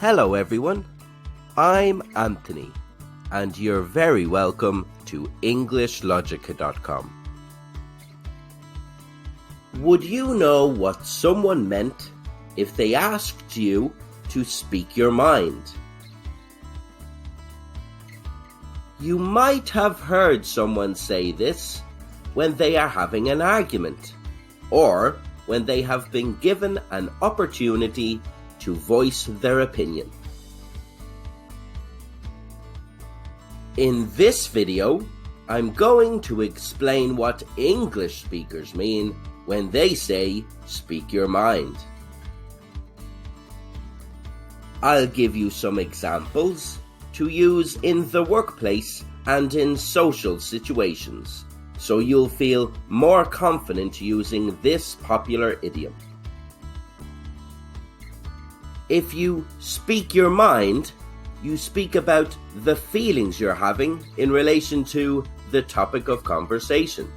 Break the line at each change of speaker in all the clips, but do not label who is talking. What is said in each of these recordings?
Hello everyone, I'm Anthony and you're very welcome to EnglishLogica.com. Would you know what someone meant if they asked you to speak your mind? You might have heard someone say this when they are having an argument or when they have been given an opportunity to voice their opinion. In this video, I'm going to explain what English speakers mean when they say speak your mind. I'll give you some examples to use in the workplace and in social situations, so you'll feel more confident using this popular idiom. If you speak your mind, you speak about the feelings you're having in relation to the topic of conversation.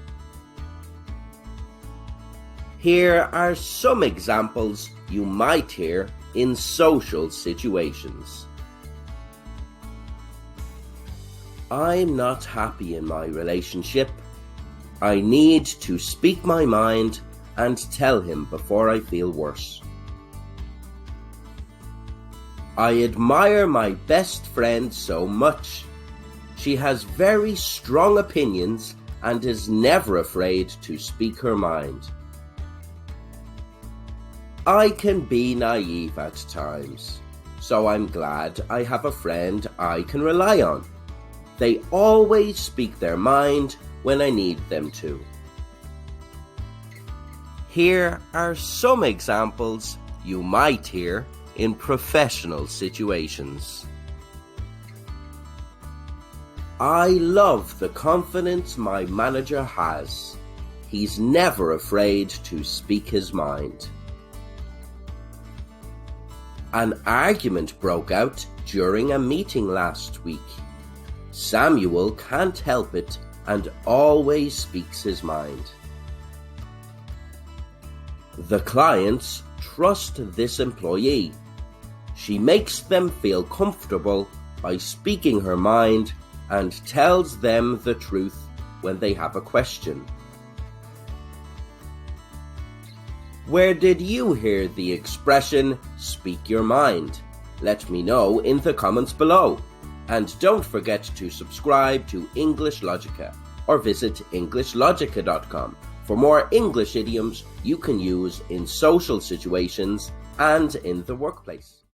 Here are some examples you might hear in social situations. I'm not happy in my relationship. I need to speak my mind and tell him before I feel worse. I admire my best friend so much. She has very strong opinions and is never afraid to speak her mind. I can be naive at times, so I'm glad I have a friend I can rely on. They always speak their mind when I need them to. Here are some examples you might hear in professional situations. I love the confidence my manager has. He's never afraid to speak his mind. An argument broke out during a meeting last week. Samuel can't help it and always speaks his mind. The clients trust this employee. She makes them feel comfortable by speaking her mind and tells them the truth when they have a question. Where did you hear the expression, speak your mind? Let me know in the comments below. And don't forget to subscribe to EnglishLogica or visit EnglishLogica.com for more English idioms you can use in social situations and in the workplace.